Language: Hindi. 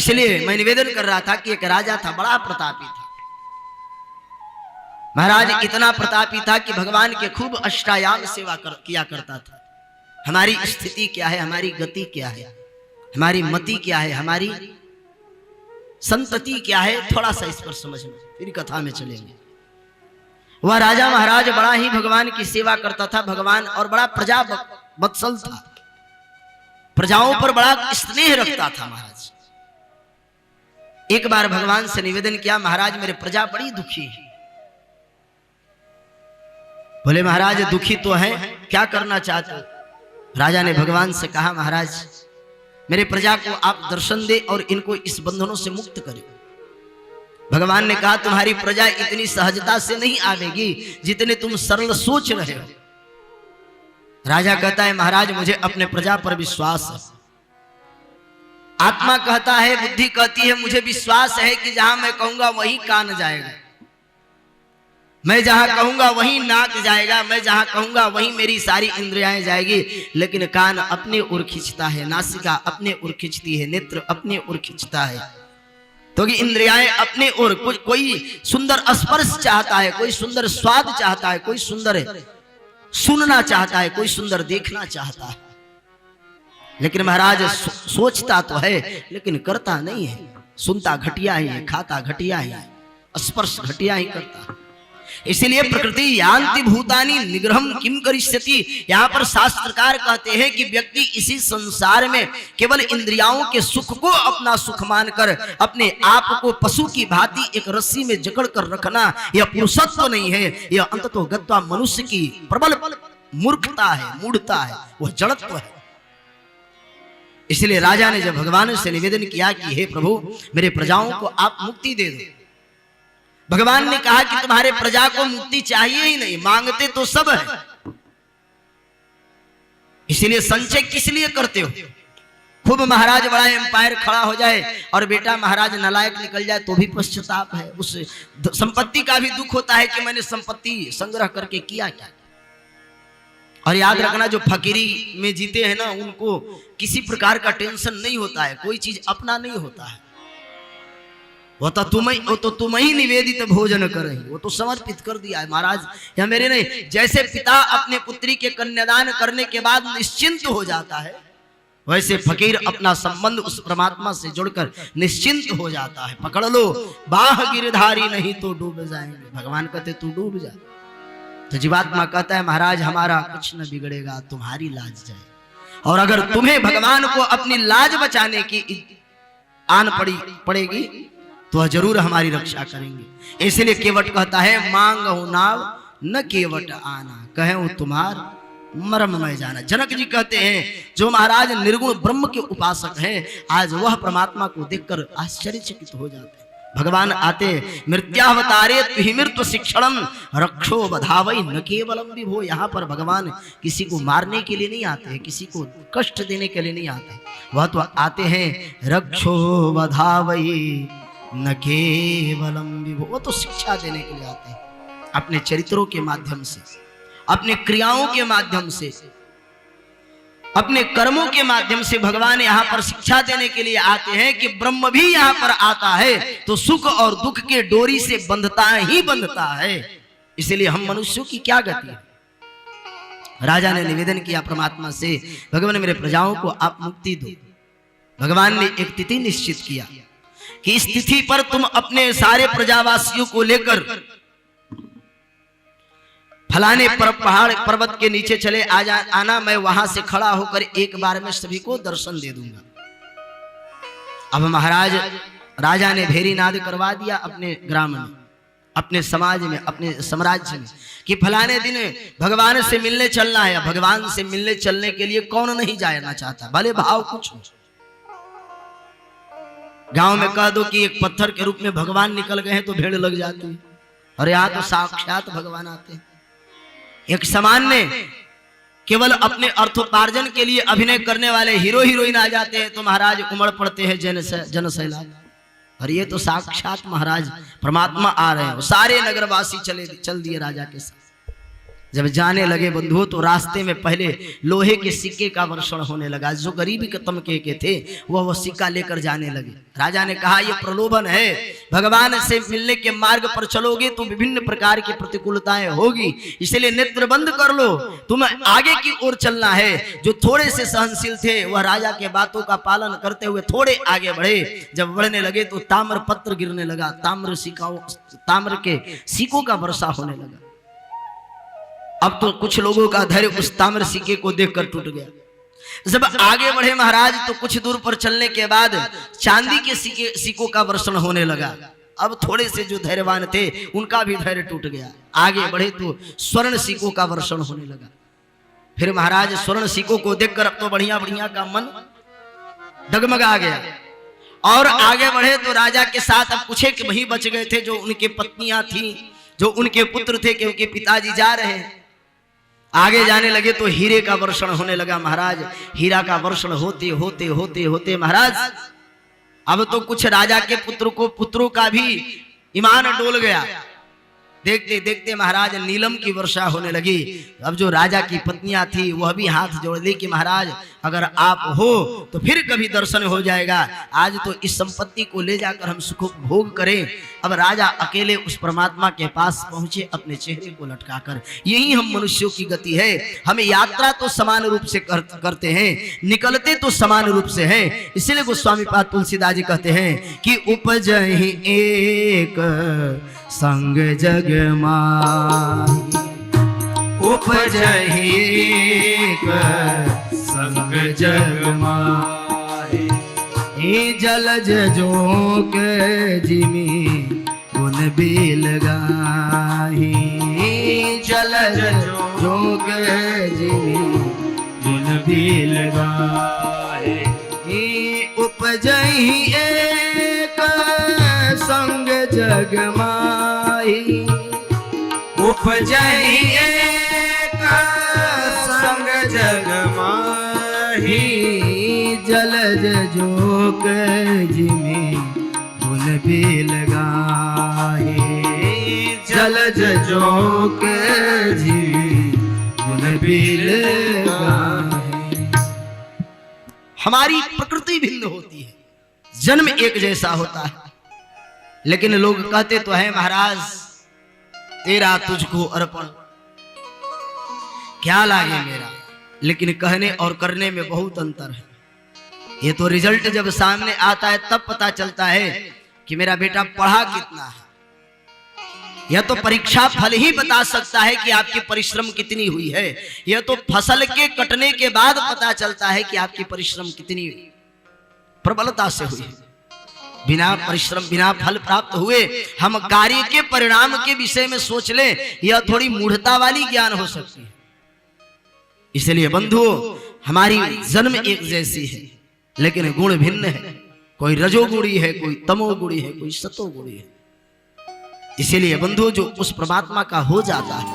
इसलिए मैं निवेदन कर रहा था कि एक राजा था, बड़ा प्रतापी था। महाराज इतना प्रतापी था कि भगवान के खूब अष्टायाम सेवा किया करता था। हमारी स्थिति क्या है, हमारी गति क्या है, हमारी मति क्या है, हमारी संतति क्या है, थोड़ा सा इस पर समझना, फिर कथा में चलेंगे। वह राजा महाराज बड़ा ही भगवान की सेवा करता था, भगवान और बड़ा प्रजा वत्सल था, प्रजाओं पर बड़ा स्नेह रखता था। महाराज एक बार भगवान से निवेदन किया, महाराज मेरे प्रजा बड़ी दुखी है। बोले महाराज दुखी तो है, क्या करना चाहते हो? राजा ने भगवान से कहा, महाराज मेरे प्रजा को आप दर्शन दे और इनको इस बंधनों से मुक्त करें। भगवान ने कहा, तुम्हारी प्रजा इतनी सहजता से नहीं आवेगी जितने तुम सरल सोच रहे हो। राजा कहता है, महाराज मुझे अपने प्रजा पर विश्वास है। आत्मा कहता है, बुद्धि कहती है, मुझे विश्वास है कि जहां मैं कहूंगा वहीं कान जाएगा, मैं जहां कहूंगा वहीं नाक जाएगा, मैं जहां कहूंगा वहीं मेरी सारी इंद्रियाएं जाएगी। लेकिन कान अपने ओर खींचता है, नासिका अपने ओर खींचती है, नेत्र अपने ओर खींचता है, तो इंद्रियाएं अपने ओर। कोई सुंदर स्पर्श चाहता है, कोई सुंदर स्वाद चाहता है, कोई सुंदर सुनना चाहता है, कोई सुंदर देखना चाहता है। लेकिन महाराज सोचता तो है लेकिन करता नहीं है, सुनता घटिया ही है, खाता घटिया ही है, स्पर्श घटिया ही करता है। इसलिए प्रकृति यान्ति भूतानि निग्रहम किम करिष्यति। यहाँ पर शास्त्रकार कहते हैं कि व्यक्ति इसी संसार में केवल इंद्रियाओं के सुख को अपना सुख मानकर अपने आप को पशु की भांति एक रस्सी में जकड़ कर रखना, यह पुरुषत्व नहीं है, यह अंततो गत्वा मनुष्य की प्रबल मूर्खता है, मूढ़ता है, वह जड़त्व है। इसलिए राजा ने जब भगवान से निवेदन किया कि हे प्रभु मेरे प्रजाओं को आप मुक्ति दे दो, भगवान ने कहा कि तुम्हारे प्रजा को मुक्ति चाहिए ही नहीं, मांगते तो सब है, इसलिए संचय किस लिए करते हो? खूब महाराज बड़ा एम्पायर खड़ा हो जाए और बेटा महाराज नालायक निकल जाए तो भी पश्चाताप है, उस संपत्ति का भी दुख होता है कि मैंने संपत्ति संग्रह करके किया क्या। और याद रखना जो फकीरी में जीते हैं ना, उनको किसी प्रकार का टेंशन नहीं होता है, कोई चीज अपना नहीं होता है, वो तो तुम ही निवेदित भोजन करे, वो तो समर्पित कर दिया है महाराज, या मेरे नहीं। जैसे पिता अपने पुत्री के कन्यादान करने के बाद निश्चिंत हो जाता है, वैसे फकीर अपना संबंध उस परमात्मा से जुड़कर निश्चिंत हो जाता है। पकड़ लो बाह गिरधारी नहीं तो डूब जाएंगे, भगवान कहते तू डूब जा। तो जीवात्मा कहता है महाराज हमारा कुछ न बिगड़ेगा, तुम्हारी लाज जाए, और अगर तुम्हें भगवान को अपनी लाज बचाने की आन पड़ेगी तो जरूर हमारी रक्षा करेंगे। इसलिए केवट कहता है मांगहु नाव न केवट आना, कहे तुम्हार मर्म में जाना। जनक जी कहते हैं जो महाराज निर्गुण ब्रह्म के उपासक हैं, आज वह परमात्मा को देखकर आश्चर्यचकित हो जाते हैं। भगवान आते मृत्यावतारे तुहिमृत्व शिक्षणम रक्षो बधावई न केवलम विभो। यहाँ पर भगवान किसी को मारने के लिए नहीं आते हैं, किसी को कष्ट देने के लिए नहीं आते, वह तो आते हैं रक्षो बधावई न केवलम विभो, वो तो शिक्षा देने के लिए आते हैं। अपने चरित्रों के माध्यम से, अपने क्रियाओं के माध्यम से, अपने कर्मों के माध्यम से भगवान यहाँ पर शिक्षा देने के लिए आते हैं कि ब्रह्म भी यहाँ पर आता है तो सुख और दुख के डोरी से बंधता ही बंधता है। इसलिए हम मनुष्यों की क्या गति है। राजा ने निवेदन किया परमात्मा से, भगवान मेरे प्रजाओं को आप मुक्ति दो। भगवान ने एक तिथि निश्चित किया कि इस तिथि पर तुम अपने सारे प्रजावासियों को लेकर फलाने पहाड़ पर्वत के नीचे चले आना, मैं वहां से खड़ा होकर एक बार में सभी को दर्शन दे दूंगा। अब महाराज राजा ने भेरी नाद करवा दिया अपने ग्राम में, अपने समाज में, अपने साम्राज्य में कि फलाने दिन भगवान से मिलने चलना है। भगवान से मिलने चलने के लिए कौन नहीं जाना चाहता, भले भाव कुछ हो। गांव में कह दो कि एक पत्थर के रूप में भगवान निकल गए हैं तो भीड़ लग जाती है, और यहाँ तो साक्षात भगवान आते हैं। एक सामान्य केवल अपने अर्थोपार्जन के लिए अभिनय करने वाले हीरो हीरोइन आ जाते हैं तो महाराज उमड़ पड़ते हैं जन सैलाब, और ये तो साक्षात महाराज परमात्मा आ रहे हैं। सारे नगरवासी चल दिए राजा के साथ। जब जाने लगे बंधुओं तो रास्ते में पहले लोहे के सिक्के का वर्षण होने लगा। जो गरीबी के तमके के थे वह सिक्का लेकर जाने लगे। राजा ने कहा यह प्रलोभन है, भगवान से मिलने के मार्ग पर चलोगे तो विभिन्न प्रकार की प्रतिकूलताएं होगी, इसलिए नेत्र बंद कर लो, तुम्हें आगे की ओर चलना है। जो थोड़े से सहनशील थे वह राजा के बातों का पालन करते हुए थोड़े आगे बढ़े। जब बढ़ने लगे तो ताम्र पत्र गिरने लगा, ताम्र के सिक्कों का वर्षा होने लगा। अब तो कुछ लोगों का धैर्य उस ताम्र सिक्के को देखकर टूट गया। जब आगे बढ़े महाराज तो कुछ दूर पर चलने के बाद चांदी के सिक्कों का वर्षण होने लगा। अब थोड़े से जो धैर्यवान थे उनका भी धैर्य टूट गया। आगे बढ़े तो स्वर्ण सिक्कों का वर्षण होने लगा। फिर महाराज स्वर्ण सिक्कों को देखकर अब तो बढ़िया बढ़िया का मन डगमगा गया। और आगे बढ़े तो राजा के साथ अब कुछ एक वही बच गए थे जो उनके पत्नियां थी, जो उनके पुत्र थे, क्योंकि पिताजी जा रहे हैं। आगे जाने लगे तो हीरे का वर्षण होने लगा। महाराज हीरा का वर्षण होते होते होते होते महाराज अब तो कुछ राजा के पुत्रों का भी ईमान डोल गया। देखते देखते महाराज नीलम की वर्षा होने लगी। अब जो राजा की पत्नियां थी वह भी हाथ जोड़ दी कि महाराज अगर आप हो तो फिर कभी दर्शन हो जाएगा, आज तो इस संपत्ति को ले जाकर हम सुख भोग करें। अब राजा अकेले उस परमात्मा के पास पहुंचे अपने चेहरे को लटकाकर। यही हम मनुष्यों की गति है। हमें यात्रा तो समान रूप से करते हैं, निकलते तो समान रूप से हैं। इसलिए गोस्वामी पाद तुलसीदास जी कहते हैं कि उपजहि एक संग जग माही, उपजहि एक संग जग माही। जलज जोक जिमी उन बिल गाही, जलज जोक जिमी उन बिल गाही। उपजहि एक संग जग माही, उपजहि एक संग जग माही। जलज जोक जिमी गुण बिल गाही, जलज जोक जिमी गुण बिल गाही। हमारी प्रकृति भिन्न होती है, जन्म एक जैसा होता है, लेकिन लोग कहते तो है महाराज तेरा तुझको अर्पण, क्या लागे मेरा, लेकिन कहने और करने में बहुत अंतर है। ये तो रिजल्ट जब सामने आता है तब पता चलता है कि मेरा बेटा पढ़ा कितना है। यह तो परीक्षा फल ही बता सकता है कि आपकी परिश्रम कितनी हुई है। यह तो फसल के कटने के बाद पता चलता है कि आपकी परिश्रम कितनी प्रबलता से हुई है। बिना परिश्रम बिना फल प्राप्त हुए हम कार्य के परिणाम के विषय में सोच ले, यह थोड़ी मूढ़ता वाली ज्ञान हो सकती है। इसलिए बंधुओं हमारी जन्म एक जैसी है लेकिन गुण भिन्न है। कोई रजोगुणी है, कोई तमोगुणी है, कोई सतोगुणी है। इसीलिए बंधुओं जो उस परमात्मा का हो जाता है